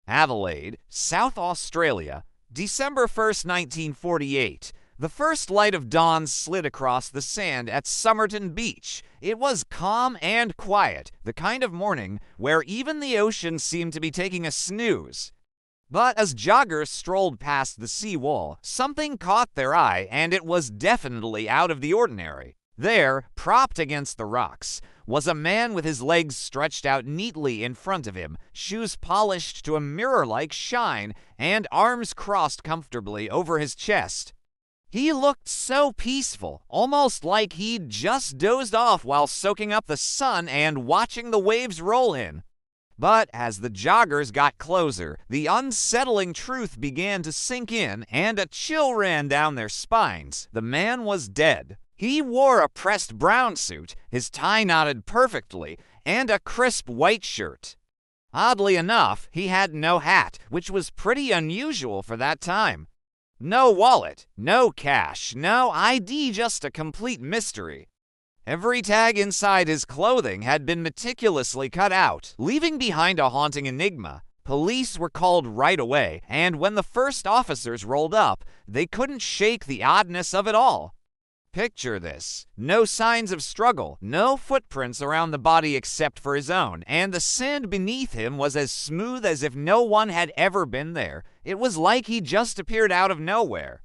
Adelaide, South Australia, December 1st, 1948. The first light of dawn slid across the sand at Somerton Beach. It was calm and quiet, the kind of morning where even the ocean seemed to be taking a snooze. But as joggers strolled past the sea wall, something caught their eye, and it was definitely out of the ordinary. There, propped against the rocks, was a man with his legs stretched out neatly in front of him, shoes polished to a mirror-like shine, and arms crossed comfortably over his chest. He looked so peaceful, almost like he'd just dozed off while soaking up the sun and watching the waves roll in. But as the joggers got closer, the unsettling truth began to sink in, and a chill ran down their spines. The man was dead. He wore a pressed brown suit, his tie knotted perfectly, and a crisp white shirt. Oddly enough, he had no hat, which was pretty unusual for that time. No wallet, no cash, no ID, just a complete mystery. Every tag inside his clothing had been meticulously cut out, leaving behind a haunting enigma. Police were called right away, and when the first officers rolled up, they couldn't shake the oddness of it all. Picture this. No signs of struggle, no footprints around the body except for his own, and the sand beneath him was as smooth as if no one had ever been there. It was like he just appeared out of nowhere.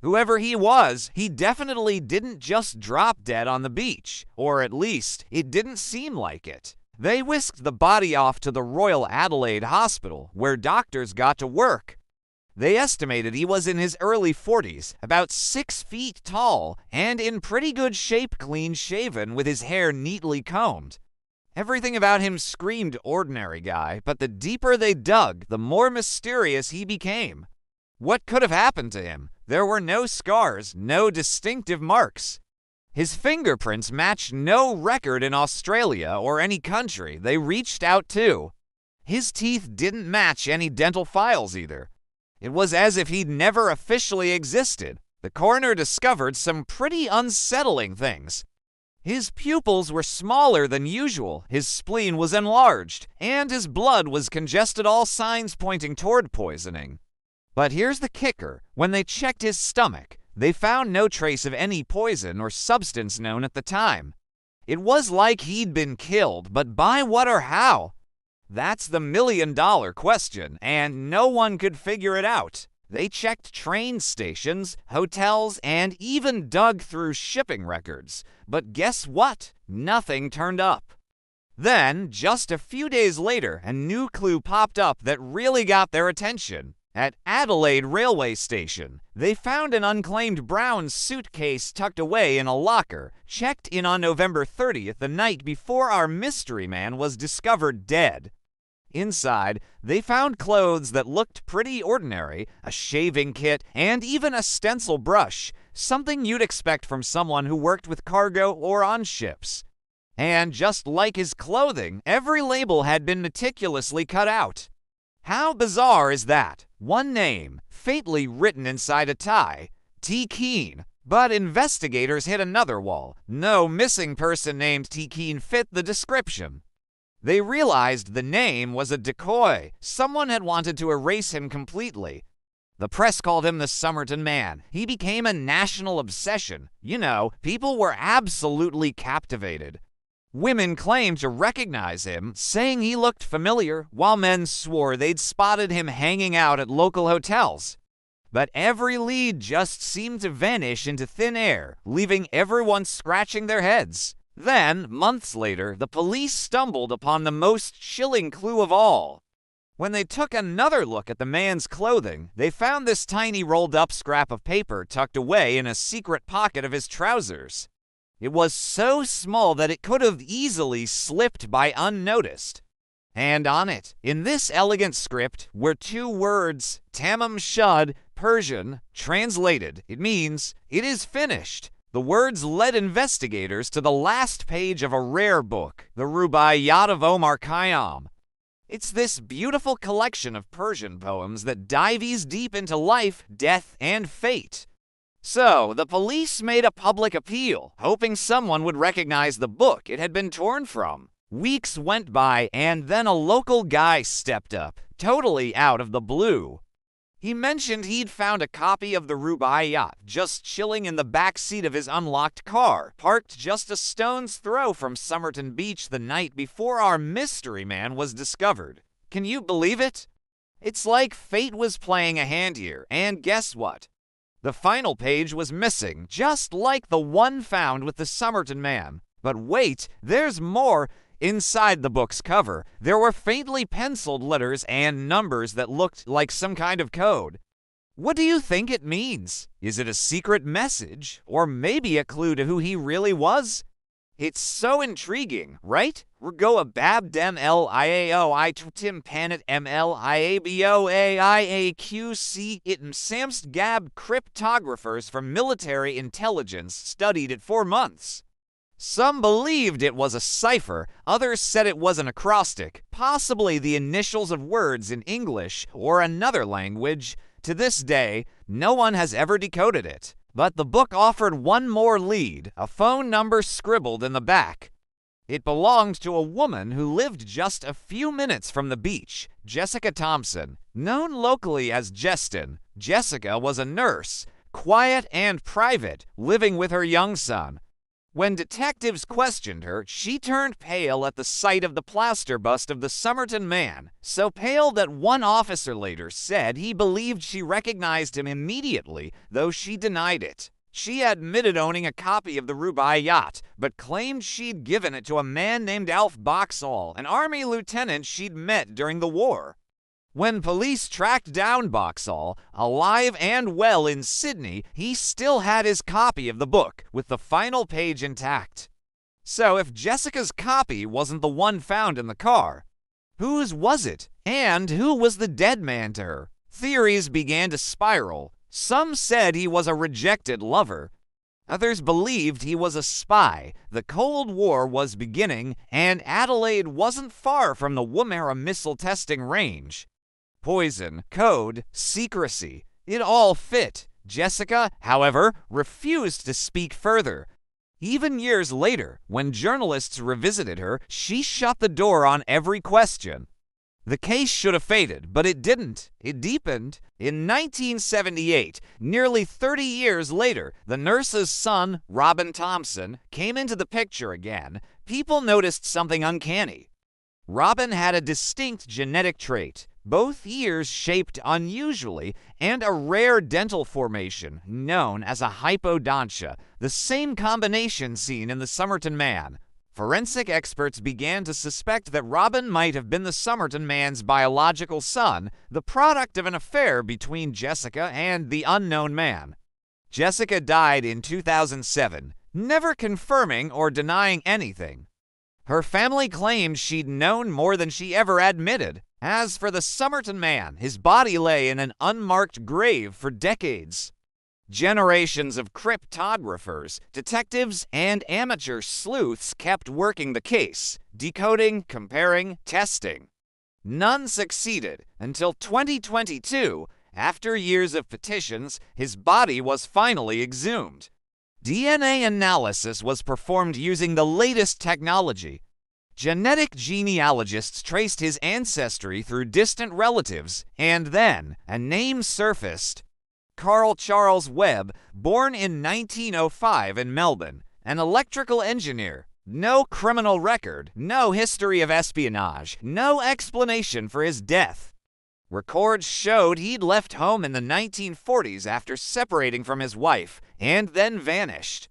Whoever he was, he definitely didn't just drop dead on the beach, or at least, it didn't seem like it. They whisked the body off to the Royal Adelaide Hospital, where doctors got to work. They estimated he was in his early 40s, about 6 feet tall, and in pretty good shape, clean-shaven, with his hair neatly combed. Everything about him screamed ordinary guy, but the deeper they dug, the more mysterious he became. What could have happened to him? There were no scars, no distinctive marks. His fingerprints matched no record in Australia or any country they reached out to. His teeth didn't match any dental files either. It was as if he'd never officially existed. The coroner discovered some pretty unsettling things. His pupils were smaller than usual, his spleen was enlarged, and his blood was congested, all signs pointing toward poisoning. But here's the kicker. When they checked his stomach, they found no trace of any poison or substance known at the time. It was like he'd been killed, but by what or how? That's the million-dollar question, and no one could figure it out. They checked train stations, hotels, and even dug through shipping records. But guess what? Nothing turned up. Then, just a few days later, a new clue popped up that really got their attention. At Adelaide Railway Station, they found an unclaimed brown suitcase tucked away in a locker, checked in on November 30th, the night before our mystery man was discovered dead. Inside, they found clothes that looked pretty ordinary, a shaving kit, and even a stencil brush, something you'd expect from someone who worked with cargo or on ships. And just like his clothing, every label had been meticulously cut out. How bizarre is that? One name, fatally written inside a tie, T. Keane. But investigators hit another wall. No missing person named T. Keane fit the description. They realized the name was a decoy. Someone had wanted to erase him completely. The press called him the Somerton Man. He became a national obsession. You know, people were absolutely captivated. Women claimed to recognize him, saying he looked familiar, while men swore they'd spotted him hanging out at local hotels. But every lead just seemed to vanish into thin air, leaving everyone scratching their heads. Then, months later, the police stumbled upon the most chilling clue of all. When they took another look at the man's clothing, they found this tiny rolled-up scrap of paper tucked away in a secret pocket of his trousers. It was so small that it could have easily slipped by unnoticed. And on it, in this elegant script, were 2 words, Tamám Shud, Persian. Translated, it means, "It is finished." The words led investigators to the last page of a rare book, the Rubaiyat of Omar Khayyam. It's this beautiful collection of Persian poems that dives deep into life, death, and fate. So, the police made a public appeal, hoping someone would recognize the book it had been torn from. Weeks went by, and then a local guy stepped up. totally out of the blue. He mentioned he'd found a copy of the Rubaiyat just chilling in the back seat of his unlocked car, parked just a stone's throw from Somerton Beach the night before our mystery man was discovered. Can you believe it? It's like fate was playing a hand here, and guess what? The final page was missing, just like the one found with the Somerton Man. But wait, there's more. Inside the book's cover, there were faintly penciled letters and numbers that looked like some kind of code. What do you think it means? Is it a secret message, or maybe a clue to who he really was? It's so intriguing, right? Rgoa bab dem liao I tim panet mliaboaiaqc itm samst gab cryptographers from military intelligence studied it for months. Some believed it was a cipher, others said it was an acrostic, possibly the initials of words in English or another language. To this day, no one has ever decoded it. But the book offered one more lead, a phone number scribbled in the back. It belonged to a woman who lived just a few minutes from the beach, Jessica Thompson. Known locally as Jestin, Jessica was a nurse, quiet and private, living with her young son. When detectives questioned her, she turned pale at the sight of the plaster bust of the Somerton Man, so pale that one officer later said he believed she recognized him immediately, though she denied it. She admitted owning a copy of the Rubaiyat, but claimed she'd given it to a man named Alf Boxall, an army lieutenant she'd met during the war. When police tracked down Boxall, alive and well in Sydney, he still had his copy of the book, with the final page intact. So if Jessica's copy wasn't the one found in the car, whose was it? And who was the dead man to her? Theories began to spiral. Some said he was a rejected lover. Others believed he was a spy. The Cold War was beginning, and Adelaide wasn't far from the Woomera missile testing range. Poison, code, secrecy. It all fit. Jessica, however, refused to speak further. Even years later, when journalists revisited her, she shut the door on every question. The case should have faded, but it didn't. It deepened. In 1978, nearly 30 years later, the nurse's son, Robin Thompson, came into the picture again. People noticed something uncanny. Robin had a distinct genetic trait. Both ears shaped unusually, and a rare dental formation known as a hypodontia, the same combination seen in the Somerton Man. Forensic experts began to suspect that Robin might have been the Somerton Man's biological son, the product of an affair between Jessica and the unknown man. Jessica died in 2007, never confirming or denying anything. Her family claimed she'd known more than she ever admitted. As for the Somerton Man, his body lay in an unmarked grave for decades. Generations of cryptographers, detectives, and amateur sleuths kept working the case, decoding, comparing, testing. None succeeded until 2022. After years of petitions, his body was finally exhumed. DNA analysis was performed using the latest technology. Genetic genealogists traced his ancestry through distant relatives, and then a name surfaced. Carl Charles Webb, born in 1905 in Melbourne, an electrical engineer. No criminal record, no history of espionage, no explanation for his death. Records showed he'd left home in the 1940s after separating from his wife, and then vanished.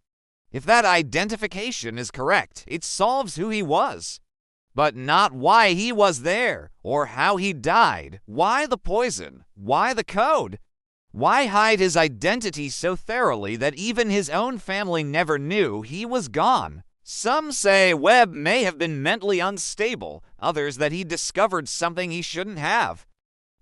If that identification is correct, it solves who he was. But not why he was there, or how he died. Why the poison? Why the code? Why hide his identity so thoroughly that even his own family never knew he was gone? Some say Webb may have been mentally unstable, others that he discovered something he shouldn't have.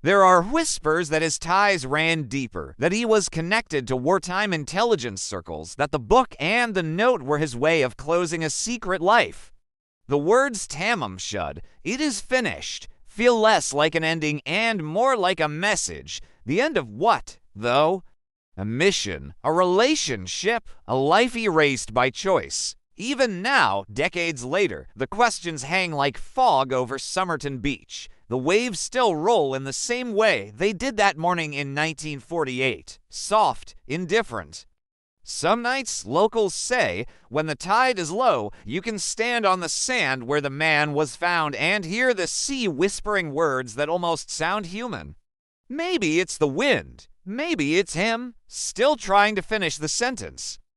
There are whispers that his ties ran deeper, that he was connected to wartime intelligence circles, that the book and the note were his way of closing a secret life. The words Tamám Shud, it is finished, feel less like an ending and more like a message. The end of what, though? A mission, a relationship, a life erased by choice. Even now, decades later, the questions hang like fog over Somerton Beach. The waves still roll in the same way they did that morning in 1948, soft, indifferent. Some nights, locals say, when the tide is low, you can stand on the sand where the man was found and hear the sea whispering words that almost sound human. Maybe it's the wind. Maybe it's him, still trying to finish the sentence.